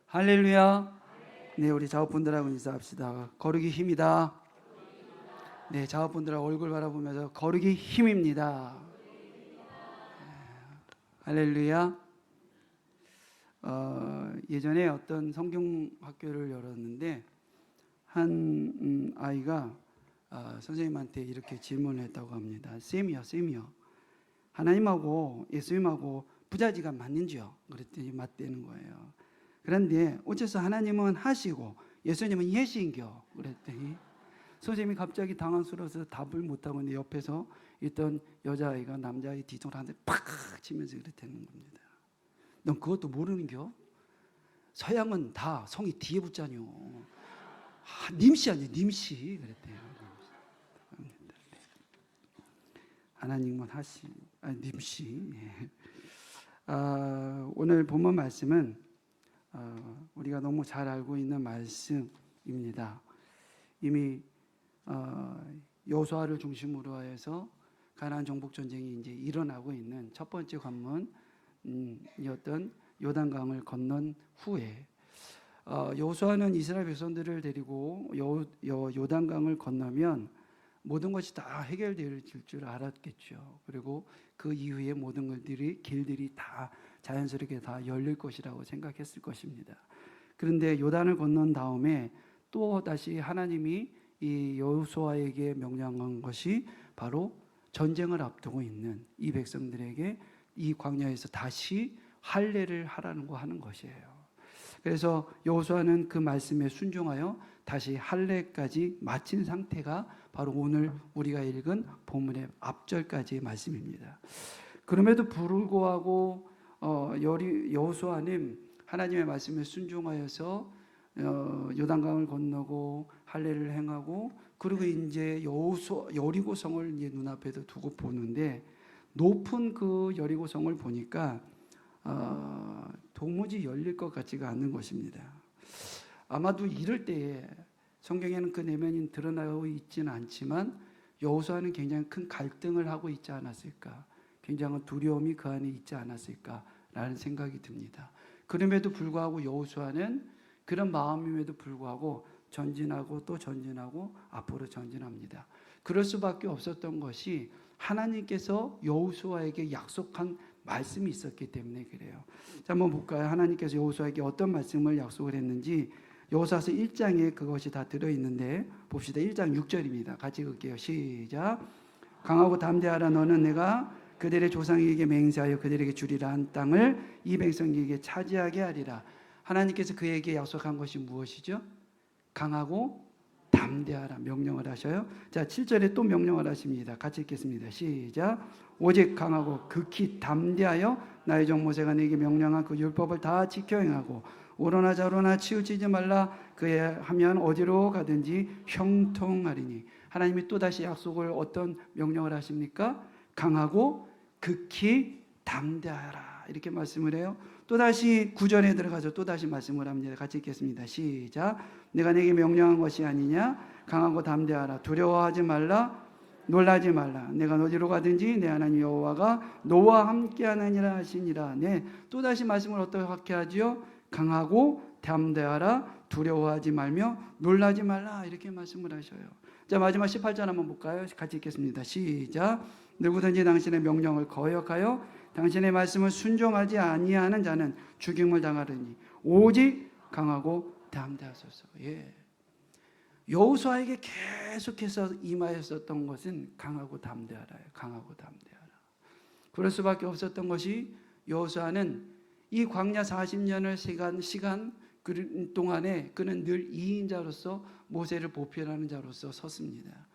할렐루야. 네, 우리 작업분들하고 인사합시다. 거룩이 힘이다. 네, 작업분들하고 얼굴 바라보면서 거룩이 힘입니다. 할렐루야. 예전에 어떤 성경 학교를 열었는데 한 아이가 선생님한테 이렇게 질문을 했다고 합니다. 쌤이요. 하나님하고 예수님하고 부자지가 맞는지요? 그랬더니 맞다는 거예요. 그런데 어째서 하나님은 하시고 예수님은 예시인겨? 그랬더니 선생님이 갑자기 당황스러워서 답을 못하고 있는데 옆에서 있던 여자아이가 남자아이 뒤통수한테 팍 치면서 그랬다는 겁니다. 넌 그것도 모르는겨? 서양은 다 성이 뒤에 붙자뇨. 님씨 아니에요, 님씨. 그랬대요. 하나님은 님씨. 오늘 본문 말씀은 우리가 너무 잘 알고 있는 말씀입니다. 이미 여호수아를 중심으로 해서 가나안 정복 전쟁이 이제 일어나고 있는 첫 번째 관문이었던 요단강을 건넌 후에 여호수아는 이스라엘 백성들을 데리고 요단강을 건너면 모든 것이 다 해결될 줄 알았겠죠. 그리고 그 이후에 모든 길들이 다 자연스럽게 다 열릴 것이라고 생각했을 것입니다. 그런데 요단을 건넌 다음에 또 다시 하나님이 이 여호수아에게 명령한 것이 바로 전쟁을 앞두고 있는 이 백성들에게 이 광야에서 다시 할례를 하는 것이에요. 그래서 여호수아는 그 말씀에 순종하여 다시 할례까지 마친 상태가 바로 오늘 우리가 읽은 본문의 앞절까지의 말씀입니다. 그럼에도 불구하고 여호수아는 하나님의 말씀에 순종하여서 요단강을 건너고 할례를 행하고 그리고 이제 여리고성을 이제 눈앞에도 두고 보는데 높은 그 여리고성을 보니까 도무지 열릴 것 같지가 않는 것입니다. 아마도 이럴 때에 성경에는 그 내면이 드러나고 있지는 않지만 여호수아는 굉장히 큰 갈등을 하고 있지 않았을까, 굉장한 두려움이 그 안에 있지 않았을까라는 생각이 듭니다. 그럼에도 불구하고 여호수아는 그런 마음임에도 불구하고 전진하고 또 전진하고 앞으로 전진합니다. 그럴 수밖에 없었던 것이 하나님께서 여호수아에게 약속한 말씀이 있었기 때문에 그래요. 자, 한번 볼까요? 하나님께서 여호수아에게 어떤 말씀을 약속을 했는지 여호수아서 1장에 그것이 다 들어있는데 봅시다. 1장 6절입니다. 같이 읽을게요. 시작. 강하고 담대하라. 너는 내가 그들의 조상에게 맹세하여 그들에게 주리라 한 땅을 이 백성에게 차지하게 하리라. 하나님께서 그에게 약속한 것이 무엇이죠? 강하고 담대하라 명령을 하셔요. 자, 7절에 또 명령을 하십니다. 같이 읽겠습니다. 시작. 오직 강하고 극히 담대하여 나의 종 모세가 내게 명령한 그 율법을 다 지켜 행하고 오로나 좌로나 치우치지 말라. 그에 하면 어디로 가든지 형통하리니. 하나님이 또다시 약속을 어떤 명령을 하십니까? 강하고 극히 담대하라 이렇게 말씀을 해요. 또다시 9절에 들어가서 또다시 말씀을 합니다. 같이 읽겠습니다. 시작. 내가 내게 명령한 것이 아니냐? 강하고 담대하라. 두려워하지 말라. 놀라지 말라. 내가 어디로 가든지 내 하나님 여호와가 너와 함께하느니라 하시니라. 네, 또다시 말씀을 어떻게 하지요? 강하고 담대하라. 두려워하지 말며 놀라지 말라 이렇게 말씀을 하셔요. 자, 마지막 18절 한번 볼까요? 같이 읽겠습니다. 시작. 누구든지 당신의 명령을 거역하여 당신의 말씀을 순종하지 아니하는 자는 죽임을 당하리니 오직 강하고 담대하소서. 예. 여호수아에게 계속해서 임하였었던 것은 강하고 담대하라예요. 강하고 담대하라. 그럴 수밖에 없었던 것이 여호수아는 이 광야 40년을 시간 그 동안에 그는 늘 2인자로서 모세를 보필하는 자로서 섰습니다.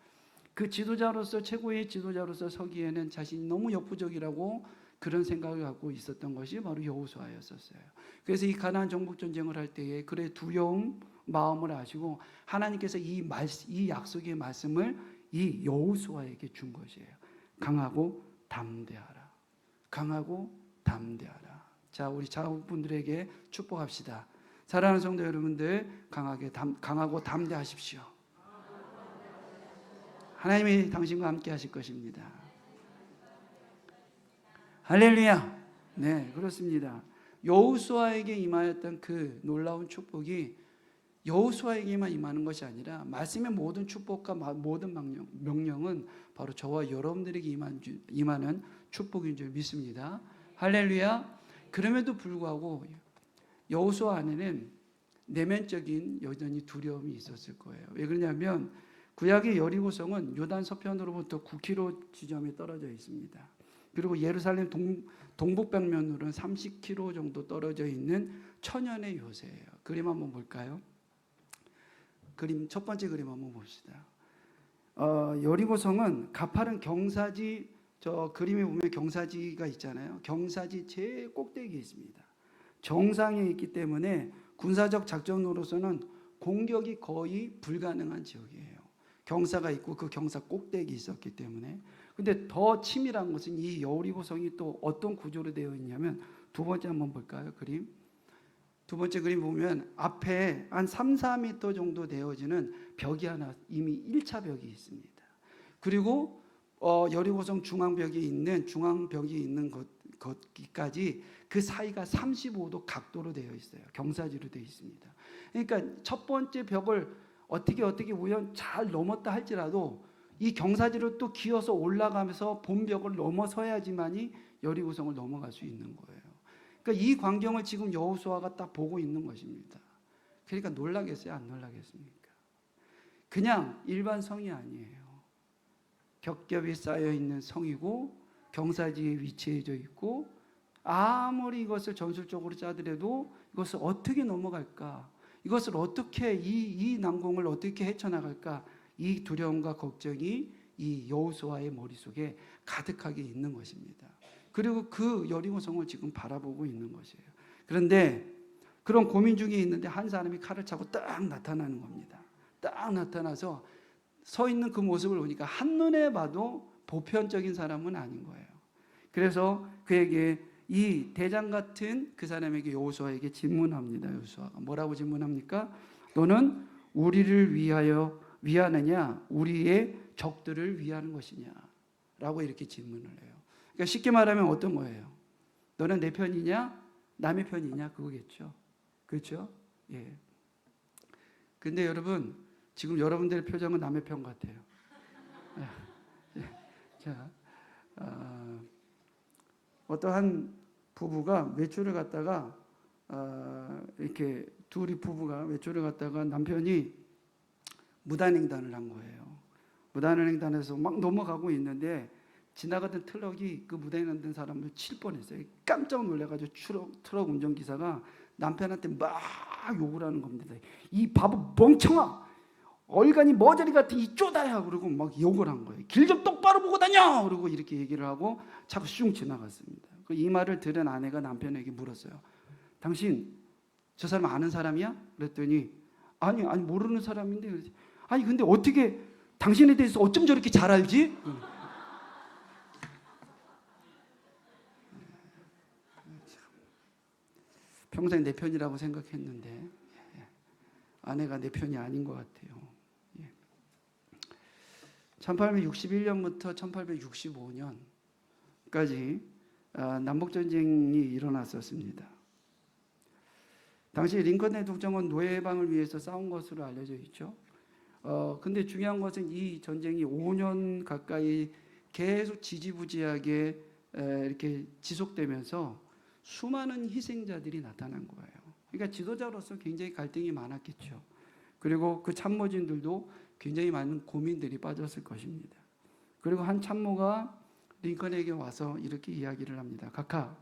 그 지도자로서 최고의 지도자로서 서기에는 자신이 너무 역부족이라고 그런 생각을 갖고 있었던 것이 바로 여호수아였었어요. 그래서 이 가나안 정복 전쟁을 할 때에 그의 두려움 마음을 아시고 하나님께서 이 약속의 말씀을 이 여호수아에게 준 것이에요. 강하고 담대하라. 강하고 담대하라. 자, 우리 자녀분들에게 축복합시다. 사랑하는 성도 여러분들, 강하고 담대하십시오. 하나님이 당신과 함께 하실 것입니다. 할렐루야. 네, 그렇습니다. 여호수아에게 임하였던 그 놀라운 축복이 여호수아에게만 임하는 것이 아니라 말씀의 모든 축복과 모든 명령은 바로 저와 여러분들에게 임하는 축복인 줄 믿습니다. 할렐루야. 그럼에도 불구하고 여호수아 안에는 내면적인 여전히 두려움이 있었을 거예요. 왜 그러냐면 구약의 여리고성은 요단 서편으로부터 9km 지점에 떨어져 있습니다. 그리고 예루살렘 동북방면으로는 30km 정도 떨어져 있는 천연의 요새예요. 그림 한번 볼까요? 첫 번째 그림 한번 봅시다. 여리고성은 가파른 경사지, 저 그림에 보면 경사지가 있잖아요. 경사지 제일 꼭대기에 있습니다. 정상에 있기 때문에 군사적 작전으로서는 공격이 거의 불가능한 지역이에요. 경사가 있고 그 경사 꼭대기 있었기 때문에. 근데 더 치밀한 것은 이 여리고성이 또 어떤 구조로 되어 있냐면 두 번째 한번 볼까요? 그림. 두 번째 그림 보면 앞에 한 3, 4m 정도 되어지는 벽이 하나 이미 1차 벽이 있습니다. 그리고 여리고성 중앙벽이 있는 것까지 그 사이가 35도 각도로 되어 있어요. 경사지로 되어 있습니다. 그러니까 첫 번째 벽을 어떻게 우연 잘 넘었다 할지라도 이 경사지로 또 기어서 올라가면서 본벽을 넘어서야지만이 여리고성을 넘어갈 수 있는 거예요. 그러니까 이 광경을 지금 여호수아가 딱 보고 있는 것입니다. 그러니까 놀라겠어요? 안 놀라겠습니까? 그냥 일반 성이 아니에요. 겹겹이 쌓여 있는 성이고 경사지에 위치해져 있고 아무리 이것을 전술적으로 짜더라도 이것을 어떻게 넘어갈까? 이것을 어떻게 이 난공을 어떻게 헤쳐나갈까? 이 두려움과 걱정이 이 여호수아의 머릿속에 가득하게 있는 것입니다. 그리고 그 여리고성을 지금 바라보고 있는 것이에요. 그런데 그런 고민 중에 있는데 한 사람이 칼을 차고 딱 나타나는 겁니다. 딱 나타나서 서 있는 그 모습을 보니까 한눈에 봐도 보편적인 사람은 아닌 거예요. 그래서 그에게 이 대장 같은 그 사람에게 여호수아에게 질문합니다. 여호수아가 뭐라고 질문합니까? 너는 우리를 위하느냐 우리의 적들을 위하는 것이냐 라고 이렇게 질문을 해요. 그러니까 쉽게 말하면 어떤 거예요? 너는 내 편이냐 남의 편이냐 그거겠죠. 그렇죠? 예. 근데 여러분 지금 여러분들의 표정은 남의 편 같아요. 자, 어떠한 부부가 외출을 갔다가 이렇게 둘이 부부가 외출을 갔다가 남편이 무단횡단을 한 거예요. 무단횡단해서 막 넘어가고 있는데 지나가던 트럭이 그 무단횡단된 사람을 칠 뻔했어요. 깜짝 놀라가지고 트럭 운전기사가 남편한테 막 욕을 하는 겁니다. 이 바보 멍청아! 얼간이 머저리 같은 이 쪼다야! 그러고 막 욕을 한 거예요. 길 좀 똑바로 보고 다녀! 그러고 이렇게 얘기를 하고 자꾸 슝 지나갔습니다. 이 말을 들은 아내가 남편에게 물었어요. 당신 저 사람 아는 사람이야? 그랬더니 아니 모르는 사람인데. 아니 근데 어떻게 당신에 대해서 어쩜 저렇게 잘 알지? 평생 내 편이라고 생각했는데 아내가 내 편이 아닌 것 같아요. 1861년부터 1865년까지 남북전쟁이 일어났었습니다. 당시 링컨 대통령은 노예 해방을 위해서 싸운 것으로 알려져 있죠. 근데 중요한 것은 이 전쟁이 5년 가까이 계속 지지부지하게 이렇게 지속되면서 수많은 희생자들이 나타난 거예요. 그러니까 지도자로서 굉장히 갈등이 많았겠죠. 그리고 그 참모진들도 굉장히 많은 고민들이 빠졌을 것입니다. 그리고 한 참모가 링컨에게 와서 이렇게 이야기를 합니다. 각하,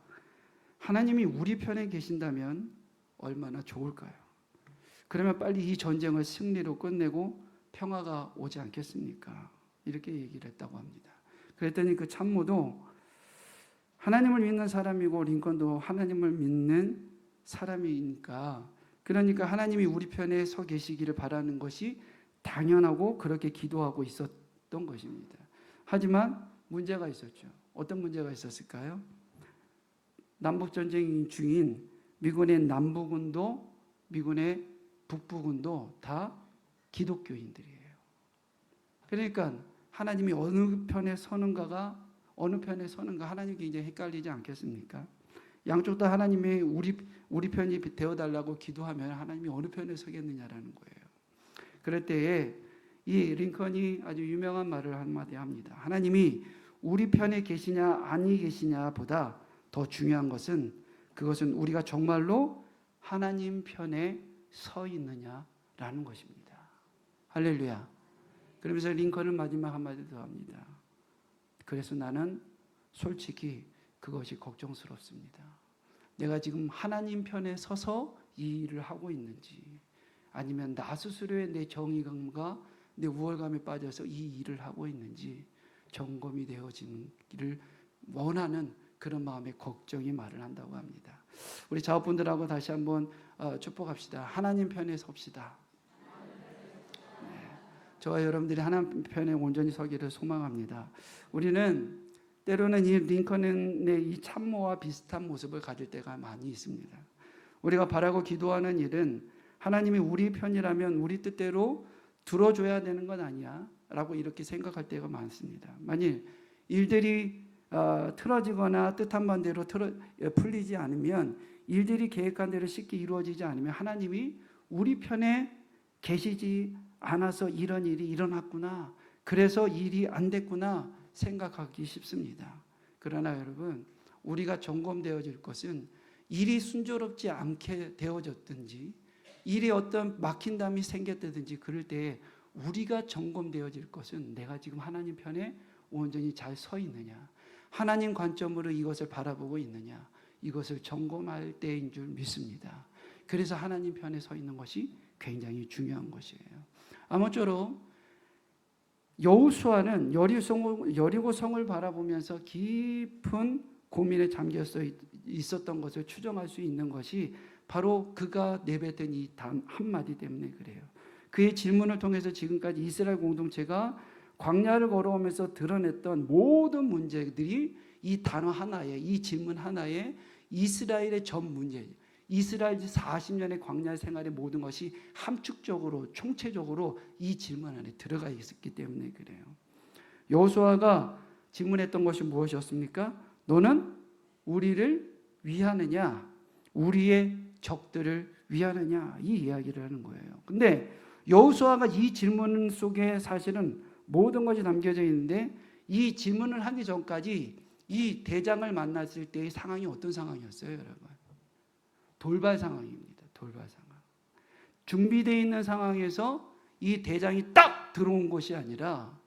하나님이 우리 편에 계신다면 얼마나 좋을까요? 그러면 빨리 이 전쟁을 승리로 끝내고 평화가 오지 않겠습니까? 이렇게 얘기를 했다고 합니다. 그랬더니 그 참모도 하나님을 믿는 사람이고 링컨도 하나님을 믿는 사람이니까 그러니까 하나님이 우리 편에 서 계시기를 바라는 것이 당연하고 그렇게 기도하고 있었던 것입니다. 하지만 문제가 있었죠. 어떤 문제가 있었을까요? 남북전쟁 중인 미군의 남부군도 미군의 북부군도 다 기독교인들이에요. 그러니까 하나님이 어느 편에 서는가 하나님께 굉장히 헷갈리지 않겠습니까? 양쪽 다 하나님이 우리 편이 되어달라고 기도하면 하나님이 어느 편에 서겠느냐라는 거예요. 그럴 때에 이 링컨이 아주 유명한 말을 한마디 합니다. 하나님이 우리 편에 계시냐 아니 계시냐 보다 더 중요한 것은 그것은 우리가 정말로 하나님 편에 서 있느냐라는 것입니다. 할렐루야. 그러면서 링컨은 마지막 한마디 더 합니다. 그래서 나는 솔직히 그것이 걱정스럽습니다. 내가 지금 하나님 편에 서서 이 일을 하고 있는지 아니면 나 스스로의 내 정의감과 내 우월감에 빠져서 이 일을 하고 있는지 점검이 되어지기를 원하는 그런 마음의 걱정이 말을 한다고 합니다. 우리 자업분들하고 다시 한번 축복합시다. 하나님 편에 섭시다. 네, 저와 여러분들이 하나님 편에 온전히 서기를 소망합니다. 우리는 때로는 이 링컨의 이 참모와 비슷한 모습을 가질 때가 많이 있습니다. 우리가 바라고 기도하는 일은 하나님이 우리 편이라면 우리 뜻대로 들어줘야 되는 건 아니야 라고 이렇게 생각할 때가 많습니다. 만일 일들이 틀어지거나 뜻한 반대로 풀리지 않으면, 일들이 계획한 대로 쉽게 이루어지지 않으면 하나님이 우리 편에 계시지 않아서 이런 일이 일어났구나, 그래서 일이 안 됐구나 생각하기 쉽습니다. 그러나 여러분, 우리가 점검되어질 것은 일이 순조롭지 않게 되어졌든지 일이 어떤 막힌담이 생겼다든지 그럴 때 우리가 점검되어질 것은 내가 지금 하나님 편에 온전히 잘 서 있느냐, 하나님 관점으로 이것을 바라보고 있느냐, 이것을 점검할 때인 줄 믿습니다. 그래서 하나님 편에 서 있는 것이 굉장히 중요한 것이에요. 아무쪼록 여호수아는 여리고성을 바라보면서 깊은 고민에 잠겨 있었던 것을 추정할 수 있는 것이 바로 그가 내뱉은 이 단 한마디 때문에 그래요. 그의 질문을 통해서 지금까지 이스라엘 공동체가 광야를 걸어오면서 드러냈던 모든 문제들이 이 단어 하나에, 이 질문 하나에 이스라엘의 전 문제, 이스라엘 40년의 광야 생활의 모든 것이 함축적으로 총체적으로 이 질문 안에 들어가 있었기 때문에 그래요. 여호수아가 질문했던 것이 무엇이었습니까? 너는 우리를 위하느냐, 우리의 적들을 위하느냐, 이 이야기를 하는 거예요. 근데 여호수아가 이 질문 속에 사실은 모든 것이 담겨져 있는데, 이 질문을 하기 전까지 이 대장을 만났을 때의 상황이 어떤 상황이었어요, 여러분? 돌발 상황입니다. 돌발 상황. 준비되어 있는 상황에서 이 대장이 딱 들어온 것이 아니라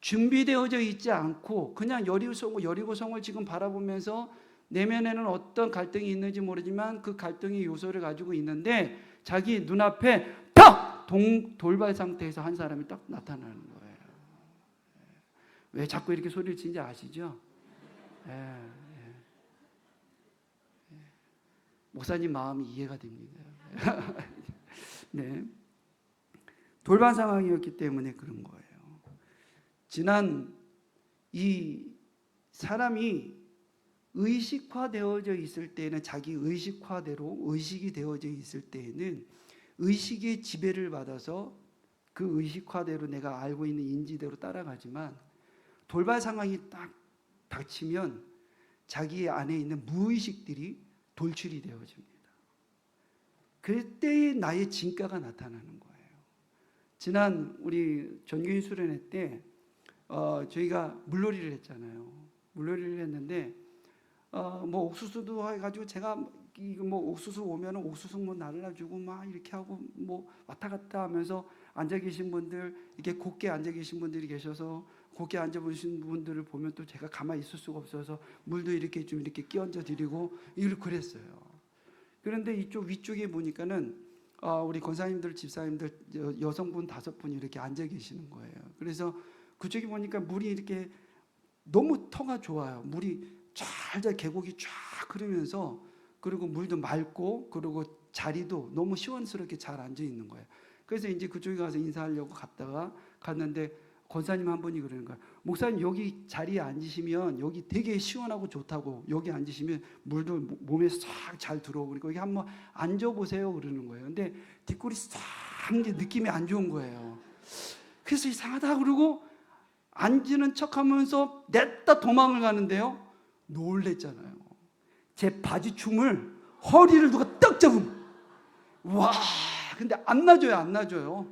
준비되어져 있지 않고 그냥 여리고성을 지금 바라보면서 내면에는 어떤 갈등이 있는지 모르지만 그 갈등의 요소를 가지고 있는데 자기 눈앞에 딱 돌발 상태에서 한 사람이 딱 나타나는 거예요. 왜 자꾸 이렇게 소리를 치는지 아시죠? 목사님 마음이 이해가 됩니다. 네. 돌발 상황이었기 때문에 그런 거예요. 지난 이 사람이 의식화되어져 있을 때는, 자기 의식화대로 의식이 되어져 있을 때에는 의식의 지배를 받아서 그 의식화대로 내가 알고 있는 인지대로 따라가지만, 돌발 상황이 딱 닥치면 자기 안에 있는 무의식들이 돌출이 되어집니다. 그때의 나의 진가가 나타나는 거예요. 지난 우리 전교인 수련회 때 저희가 물놀이를 했잖아요. 물놀이를 했는데 뭐 옥수수도 해가지고 제가 뭐 옥수수 오면은 옥수수 뭐 날라주고 막 이렇게 하고 뭐 왔다 갔다 하면서 앉아 계신 분들, 이렇게 곧게 앉아 계신 분들이 계셔서 곧게 앉아 보신 분들을 보면 또 제가 가만히 있을 수가 없어서 물도 이렇게 좀 이렇게 끼얹어 드리고 이걸 그랬어요. 그런데 이쪽 위쪽에 보니까는 우리 권사님들, 집사님들 여성분 5분이 이렇게 앉아 계시는 거예요. 그래서 그쪽에 보니까 물이 이렇게 너무 터가 좋아요. 물이 잘 계곡이 쫙 흐르면서, 그리고 물도 맑고, 그리고 자리도 너무 시원스럽게 잘 앉아 있는 거예요. 그래서 이제 그쪽에 가서 인사하려고 갔는데 권사님 한 분이 그러는 거예요. 목사님, 여기 자리에 앉으시면 여기 되게 시원하고 좋다고, 여기 앉으시면 물도 몸에 싹 잘 들어오고, 그리고 여기 한번 앉아보세요 그러는 거예요. 근데 뒷골이 싹 느낌이 안 좋은 거예요. 그래서 이상하다 그러고 앉는 척하면서 냈다 도망을 가는데요, 놀랬잖아요. 제 바지춤을 허리를 누가 떡 잡으면 와, 근데 안 놔줘요.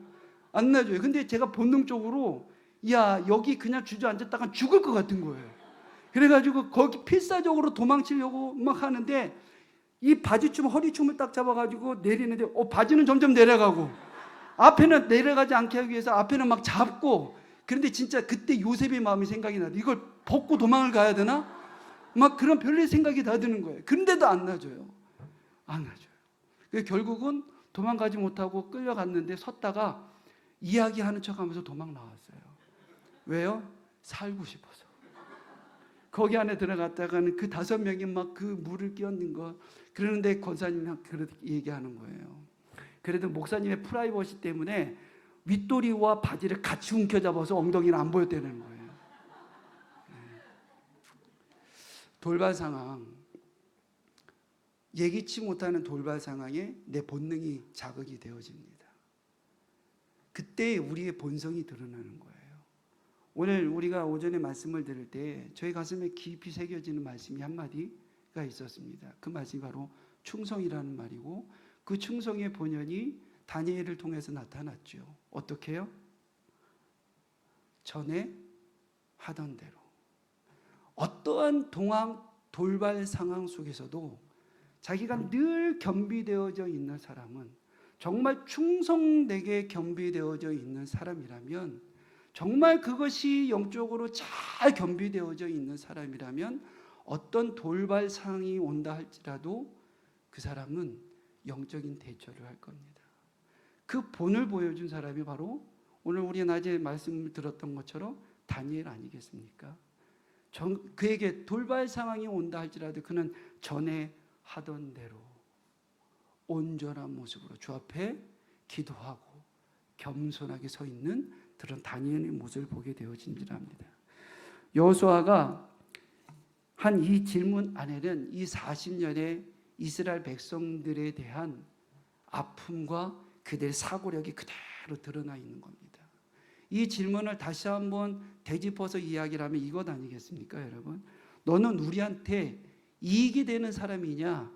근데 제가 본능적으로 야, 여기 그냥 주저앉았다가 죽을 것 같은 거예요. 그래가지고 거기 필사적으로 도망치려고 막 하는데 이 바지춤, 허리춤을 딱 잡아가지고 내리는데 바지는 점점 내려가고 앞에는 내려가지 않게 하기 위해서 앞에는 막 잡고, 그런데 진짜 그때 요셉의 마음이 생각이 나요. 이걸 벗고 도망을 가야 되나? 막 그런 별의 생각이 다 드는 거예요. 그런데도 안 놔줘요. 결국은 도망가지 못하고 끌려갔는데 섰다가 이야기하는 척하면서 도망 나왔어요. 왜요? 살고 싶어서. 거기 안에 들어갔다가는 그 5명이 막 그 물을 끼얹는 거, 그러는데 권사님이 그렇게 얘기하는 거예요. 그래도 목사님의 프라이버시 때문에 윗도리와 바지를 같이 움켜잡아서 엉덩이는 안 보였다는 거예요. 돌발 상황, 예기치 못하는 돌발 상황에 내 본능이 자극이 되어집니다. 그때 우리의 본성이 드러나는 거예요. 오늘 우리가 오전에 말씀을 들을 때 저희 가슴에 깊이 새겨지는 말씀이 한마디가 있었습니다. 그 말씀이 바로 충성이라는 말이고, 그 충성의 본연이 다니엘을 통해서 나타났죠. 어떻게 해요? 전에 하던 대로. 어떠한 돌발 상황 속에서도 자기가 늘 겸비되어져 있는 사람은, 정말 충성되게 겸비되어져 있는 사람이라면, 정말 그것이 영적으로 잘 겸비되어져 있는 사람이라면 어떤 돌발 상황이 온다 할지라도 그 사람은 영적인 대처를 할 겁니다. 그 본을 보여준 사람이 바로 오늘 우리 낮에 말씀을 들었던 것처럼 다니엘 아니겠습니까? 그에게 돌발 상황이 온다 할지라도 그는 전에 하던 대로 온전한 모습으로 주 앞에 기도하고 겸손하게 서 있는 그런 다니엘의 모습을 보게 되어진지랍니다. 여호수아가 한 이 질문 안에는 이 40년의 이스라엘 백성들에 대한 아픔과 그들의 사고력이 그대로 드러나 있는 겁니다. 이 질문을 다시 한번 되짚어서 이야기를 하면 이것 아니겠습니까, 여러분? 너는 우리한테 이익이 되는 사람이냐,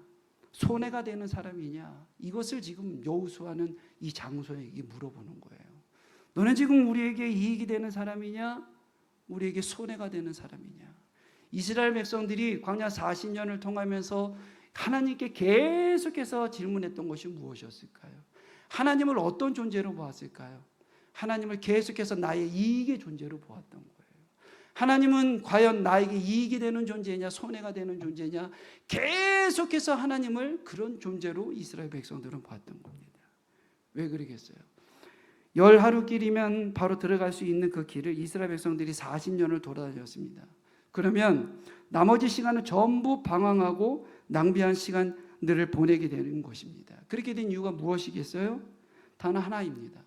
손해가 되는 사람이냐, 이것을 지금 여호수아는 이 장소에게 물어보는 거예요. 너는 지금 우리에게 이익이 되는 사람이냐, 우리에게 손해가 되는 사람이냐. 이스라엘 백성들이 광야 40년을 통하면서 하나님께 계속해서 질문했던 것이 무엇이었을까요? 하나님을 어떤 존재로 보았을까요? 하나님을 계속해서 나의 이익의 존재로 보았던 거예요. 하나님은 과연 나에게 이익이 되는 존재냐, 손해가 되는 존재냐, 계속해서 하나님을 그런 존재로 이스라엘 백성들은 봤던 겁니다. 왜 그러겠어요? 10하루길이면 바로 들어갈 수 있는 그 길을 이스라엘 백성들이 40년을 돌아다녔습니다. 그러면 나머지 시간은 전부 방황하고 낭비한 시간들을 보내게 되는 것입니다. 그렇게 된 이유가 무엇이겠어요? 단 하나입니다.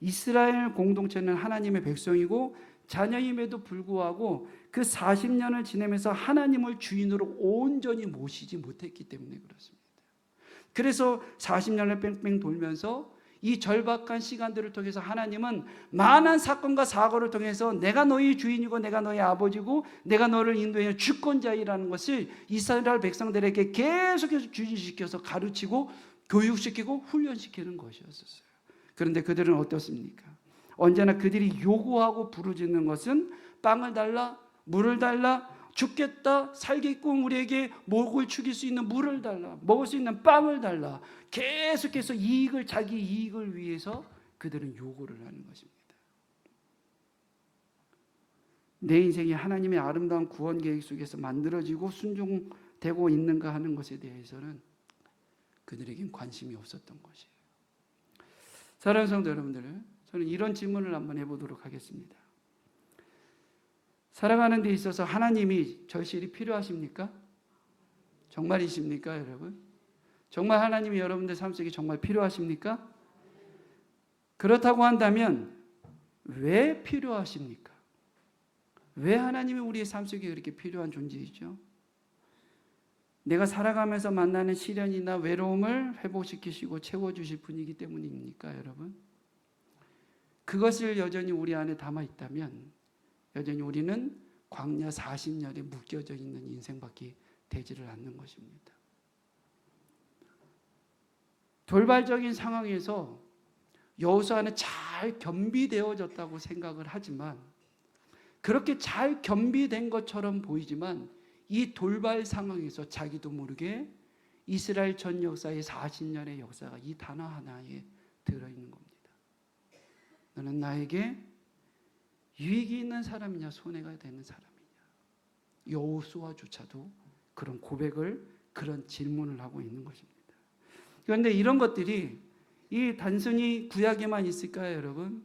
이스라엘 공동체는 하나님의 백성이고 자녀임에도 불구하고 그 40년을 지내면서 하나님을 주인으로 온전히 모시지 못했기 때문에 그렇습니다. 그래서 40년을 뺑뺑 돌면서 이 절박한 시간들을 통해서 하나님은 많은 사건과 사고를 통해서 내가 너희 주인이고 내가 너희 아버지고 내가 너를 인도하는 주권자이라는 것을 이스라엘 백성들에게 계속해서 주지시켜서 가르치고 교육시키고 훈련시키는 것이었어요. 그런데 그들은 어떻습니까? 언제나 그들이 요구하고 부르짖는 것은 빵을 달라, 물을 달라, 죽겠다, 살겠고 우리에게 목을 축일 수 있는 물을 달라, 먹을 수 있는 빵을 달라. 계속해서 자기 이익을 위해서 그들은 요구를 하는 것입니다. 내 인생이 하나님의 아름다운 구원 계획 속에서 만들어지고 순종되고 있는가 하는 것에 대해서는 그들에겐 관심이 없었던 것이에요. 사랑하는 성도 여러분들, 저는 이런 질문을 한번 해보도록 하겠습니다. 살아가는 데 있어서 하나님이 절실히 필요하십니까? 정말이십니까, 여러분? 정말 하나님이 여러분들 삶 속에 정말 필요하십니까? 그렇다고 한다면 왜 필요하십니까? 왜 하나님이 우리의 삶 속에 그렇게 필요한 존재이죠? 내가 살아가면서 만나는 시련이나 외로움을 회복시키시고 채워주실 분이기 때문입니까, 여러분? 그것을 여전히 우리 안에 담아 있다면 여전히 우리는 광야 40년에 묶여져 있는 인생밖에 되지를 않는 것입니다. 돌발적인 상황에서 여호수아는 잘 겸비되어졌다고 생각을 하지만, 그렇게 잘 겸비된 것처럼 보이지만 이 돌발 상황에서 자기도 모르게 이스라엘 전 역사의 40년의 역사가 이 단어 하나에 들어있는 겁니다. 너는 나에게 유익이 있는 사람이냐 손해가 되는 사람이냐. 여호수아조차도 그런 고백을, 그런 질문을 하고 있는 것입니다. 그런데 이런 것들이 이 단순히 구약에만 있을까요, 여러분?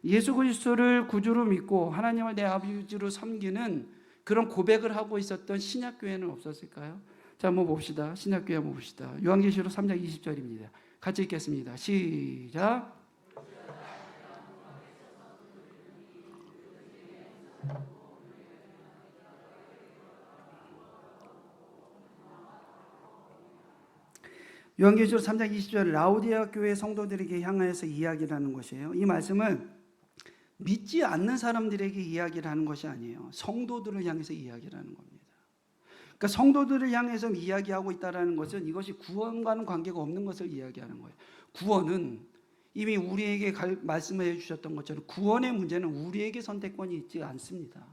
예수 그리스도를 구주로 믿고 하나님을 내 아버지로 섬기는 그런 고백을 하고 있었던 신약교회는 없었을까요? 자, 한번 봅시다. 신약교회 한번 봅시다. 요한계시록 3장 20절입니다. 같이 읽겠습니다. 시작. 요한계시록 3장 20절 라오디아 교회 성도들에게 향하여서 이야기를 하는 것이에요. 이 말씀은 믿지 않는 사람들에게 이야기를 하는 것이 아니에요. 성도들을 향해서 이야기를 하는 겁니다. 그러니까 성도들을 향해서 이야기하고 있다는 것은 이것이 구원과는 관계가 없는 것을 이야기하는 거예요. 구원은 이미 우리에게 말씀해 주셨던 것처럼 구원의 문제는 우리에게 선택권이 있지 않습니다.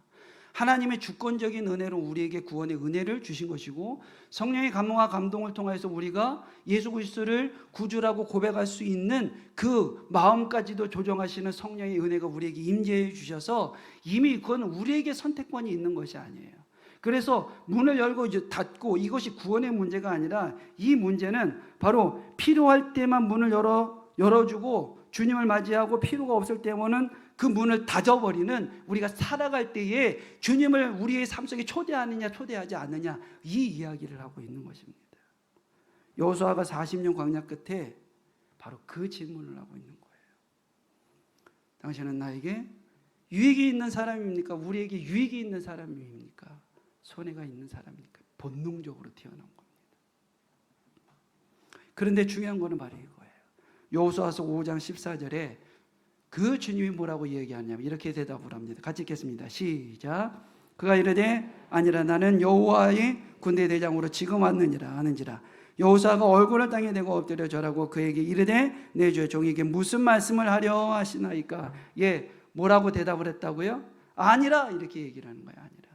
하나님의 주권적인 은혜로 우리에게 구원의 은혜를 주신 것이고, 성령의 감동과 감동을 통해서 우리가 예수 그리스도를 구주라고 고백할 수 있는 그 마음까지도 조정하시는 성령의 은혜가 우리에게 임재해 주셔서 이미 그건 우리에게 선택권이 있는 것이 아니에요. 그래서 문을 열고 이제 닫고 이것이 구원의 문제가 아니라, 이 문제는 바로 필요할 때만 문을 열어주고 주님을 맞이하고 필요가 없을 때는 그 문을 닫아버리는, 우리가 살아갈 때에 주님을 우리의 삶 속에 초대하느냐 초대하지 않느냐, 이 이야기를 하고 있는 것입니다. 여호수아가 40년 광야 끝에 바로 그 질문을 하고 있는 거예요. 당신은 나에게 유익이 있는 사람입니까? 우리에게 유익이 있는 사람입니까? 손해가 있는 사람입니까? 본능적으로 태어난 겁니다. 그런데 중요한 거는 바로 이거예요. 여호수아서 5장 14절에 그 주님이 뭐라고 얘기하냐면 이렇게 대답을 합니다. 같이 읽겠습니다. 시작. 그가 이르되 아니라 나는 여호와의 군대 대장으로 지금 왔느니라 하는지라. 여호수아가 얼굴을 땅에 대고 엎드려 절하고 그에게 이르되 내 주의 종에게 무슨 말씀을 하려 하시나이까. 예, 뭐라고 대답을 했다고요? 아니라, 이렇게 얘기를 하는 거예요. 아니라.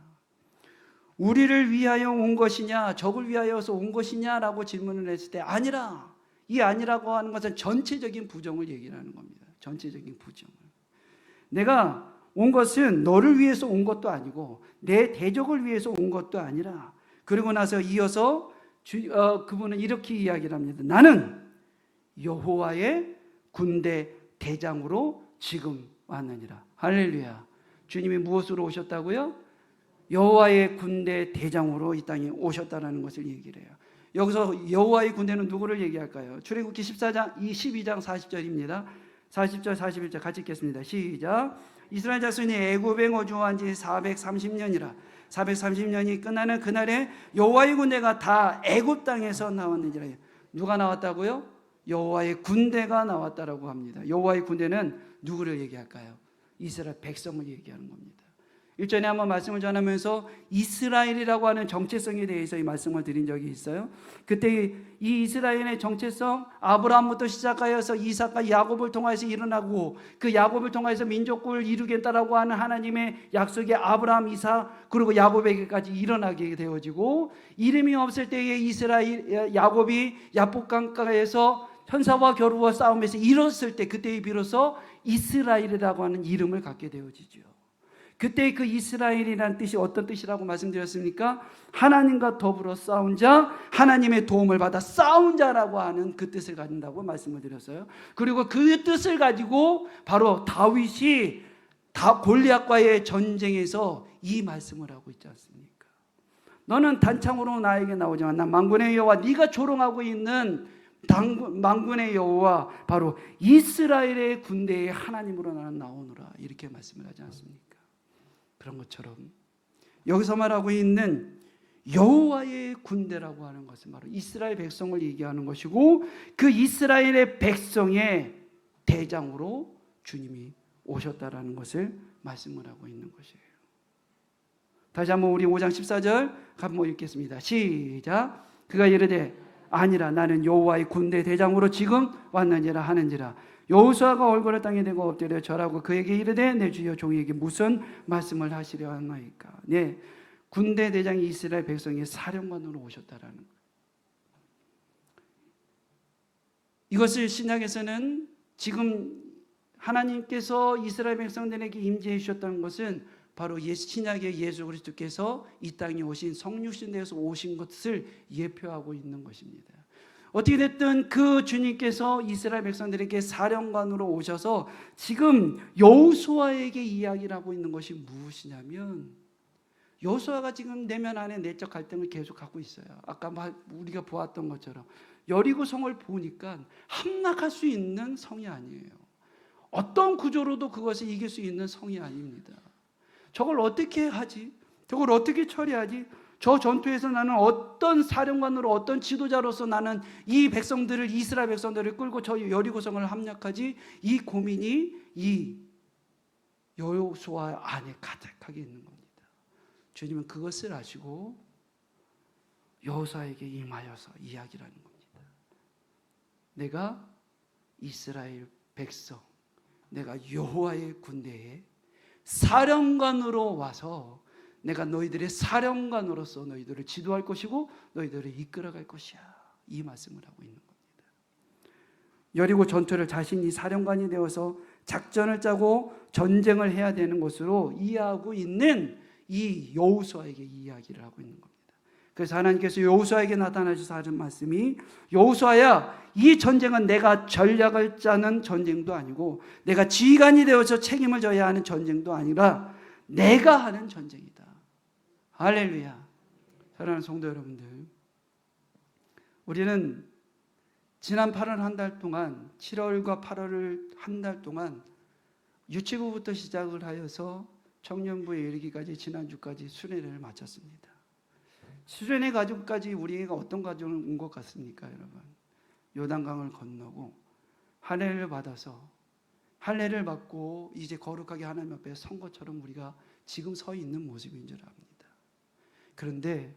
우리를 위하여 온 것이냐, 적을 위하여서 온 것이냐라고 질문을 했을 때 아니라, 이 아니라고 하는 것은 전체적인 부정을 얘기를 하는 겁니다. 전체적인 부정을. 내가 온 것은 너를 위해서 온 것도 아니고 내 대적을 위해서 온 것도 아니라, 그리고 나서 이어서 그분은 이렇게 이야기를 합니다. 나는 여호와의 군대 대장으로 지금 왔느니라. 할렐루야. 주님이 무엇으로 오셨다고요? 여호와의 군대 대장으로 이 땅에 오셨다는 것을 얘기를 해요. 여기서 여호와의 군대는 누구를 얘기할까요? 출애굽기 12장 40절입니다. 40절 41절 같이 읽겠습니다. 시작. 이스라엘 자손이 애굽에 거주한 지 430년이라. 430년이 끝나는 그날에 여호와의 군대가 다 애굽 땅에서 나왔느니라. 누가 나왔다고요? 여호와의 군대가 나왔다라고 합니다. 여호와의 군대는 누구를 얘기할까요? 이스라엘 백성을 얘기하는 겁니다. 일전에 한번 말씀을 전하면서 이스라엘이라고 하는 정체성에 대해서 이 말씀을 드린 적이 있어요. 그때 이 이스라엘의 정체성, 아브라함부터 시작하여서 이삭과 야곱을 통해서 일어나고, 그 야곱을 통해서 민족국을 이루겠다라고 하는 하나님의 약속이 아브라함, 이삭 그리고 야곱에게까지 일어나게 되어지고, 이름이 없을 때에 이스라엘 야곱이 야복강가에서 현사와 겨루와 싸움에서 이뤘을 때, 그때에 비로소 이스라엘이라고 하는 이름을 갖게 되어지죠. 그때 그 이스라엘이라는 뜻이 어떤 뜻이라고 말씀드렸습니까? 하나님과 더불어 싸운 자, 하나님의 도움을 받아 싸운 자라고 하는 그 뜻을 가진다고 말씀을 드렸어요. 그리고 그 뜻을 가지고 바로 다윗이 골리앗과의 전쟁에서 이 말씀을 하고 있지 않습니까? 너는 단창으로 나에게 나오지만 난 만군의 여호와, 네가 조롱하고 있는 만군의 여호와 바로 이스라엘의 군대의 하나님으로 나는 나오노라, 이렇게 말씀을 하지 않습니까? 그런 것처럼 여기서 말하고 있는 여호와의 군대라고 하는 것은 바로 이스라엘 백성을 얘기하는 것이고, 그 이스라엘의 백성의 대장으로 주님이 오셨다라는 것을 말씀을 하고 있는 것이에요. 다시 한번 우리 5장 14절 한번 읽겠습니다. 시작. 그가 이르되 아니라 나는 여호와의 군대 대장으로 지금 왔느니라 하는지라. 여호수아가 얼굴을 땅에 대고 엎드려 절하고 그에게 이르되 내 주여 종에게 무슨 말씀을 하시려 하나이까. 네, 군대 대장이 이스라엘 백성의 사령관으로 오셨다라는 거예요. 이것을 신약에서는 지금 하나님께서 이스라엘 백성들에게 임재해 주셨다는 것은 바로 신약의 예수 그리스도께서 이 땅에 오신 성육신 되어서 오신 것을 예표하고 있는 것입니다. 어떻게 됐든 그 주님께서 이스라엘 백성들에게 사령관으로 오셔서 지금 여호수아에게 이야기를 하고 있는 것이 무엇이냐면, 여호수아가 지금 내면 안에 내적 갈등을 계속 갖고 있어요. 아까 우리가 보았던 것처럼 여리고 성을 보니까 함락할 수 있는 성이 아니에요. 어떤 구조로도 그것을 이길 수 있는 성이 아닙니다. 저걸 어떻게 하지? 저걸 어떻게 처리하지? 저 전투에서 나는 어떤 사령관으로, 어떤 지도자로서 나는 이 백성들을, 이스라엘 백성들을 끌고 저 여리고성을 함락하지? 이 고민이 이 여호수아 안에 가득하게 있는 겁니다. 주님은 그것을 아시고 여호수아에게 임하여서 이야기를 하는 겁니다. 내가 이스라엘 백성, 내가 여호와의 군대에 사령관으로 와서 내가 너희들의 사령관으로서 너희들을 지도할 것이고 너희들을 이끌어갈 것이야. 이 말씀을 하고 있는 겁니다. 여리고 전투를 자신이 사령관이 되어서 작전을 짜고 전쟁을 해야 되는 것으로 이해하고 있는 이 여호수아에게 이야기를 하고 있는 겁니다. 그래서 하나님께서 여호수아에게 나타나셔서 하는 말씀이, 여호수아야, 이 전쟁은 내가 전략을 짜는 전쟁도 아니고 내가 지휘관이 되어서 책임을 져야 하는 전쟁도 아니라 내가 하는 전쟁이다. 할렐루야. 사랑하는 성도 여러분들, 우리는 지난 8월 한 달 동안, 7월과 8월을 한 달 동안 유치부부터 시작을 하여서 청년부에 이르기까지 지난주까지 수련회를 마쳤습니다. 수련회 가족까지 우리가 어떤 가족을 온 것 같습니까, 여러분? 요단강을 건너고 할례를 받아서, 할례를 받고 이제 거룩하게 하나님 앞에 선 것처럼 우리가 지금 서 있는 모습인 줄 압니다. 그런데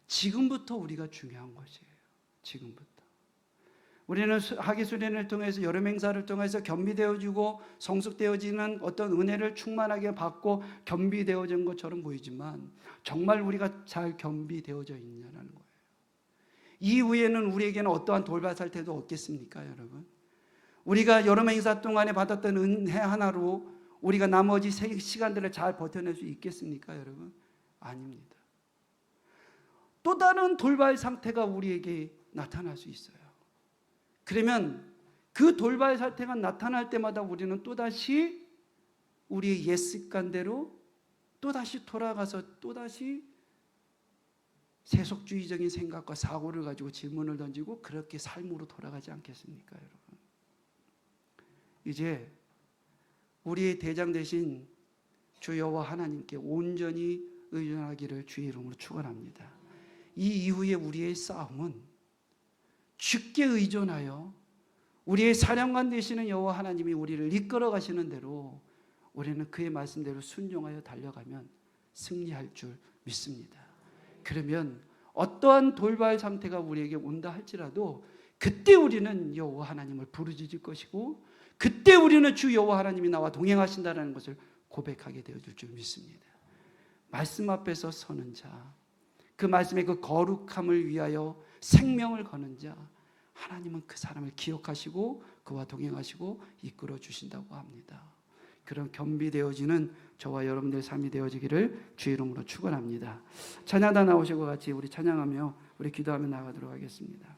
지금부터 우리가 중요한 것이에요. 지금부터 우리는 하기수련을 통해서, 여름 행사를 통해서 겸비되어지고 성숙되어지는 어떤 은혜를 충만하게 받고 겸비되어진 것처럼 보이지만 정말 우리가 잘 겸비되어져 있냐는 거예요. 이후에는 우리에게는 어떠한 돌발 사태도 없겠습니까, 여러분? 우리가 여름 행사 동안에 받았던 은혜 하나로 우리가 나머지 시간들을 잘 버텨낼 수 있겠습니까, 여러분? 아닙니다. 또 다른 돌발 상태가 우리에게 나타날 수 있어요. 그러면 그 돌발 사태가 나타날 때마다 우리는 또다시 우리의 옛 습관대로 또다시 돌아가서 또다시 세속주의적인 생각과 사고를 가지고 질문을 던지고 그렇게 삶으로 돌아가지 않겠습니까, 여러분? 이제 우리의 대장 되신 주 여호와 하나님께 온전히 의존하기를 주의 이름으로 축원합니다. 이 이후에 우리의 싸움은 주께 의존하여 우리의 사령관 되시는 여호와 하나님이 우리를 이끌어 가시는 대로 우리는 그의 말씀대로 순종하여 달려가면 승리할 줄 믿습니다. 그러면 어떠한 돌발 상태가 우리에게 온다 할지라도 그때 우리는 여호와 하나님을 부르짖을 것이고 그때 우리는 주 여호와 하나님이 나와 동행하신다는 것을 고백하게 되어줄 줄 믿습니다. 말씀 앞에서 서는 자, 그 말씀의 그 거룩함을 위하여 생명을 거는 자, 하나님은 그 사람을 기억하시고 그와 동행하시고 이끌어 주신다고 합니다. 그런 겸비되어지는 저와 여러분들의 삶이 되어지기를 주의 이름으로 축원합니다. 찬양단 나오시고 같이 우리 찬양하며 우리 기도하며 나가도록 하겠습니다.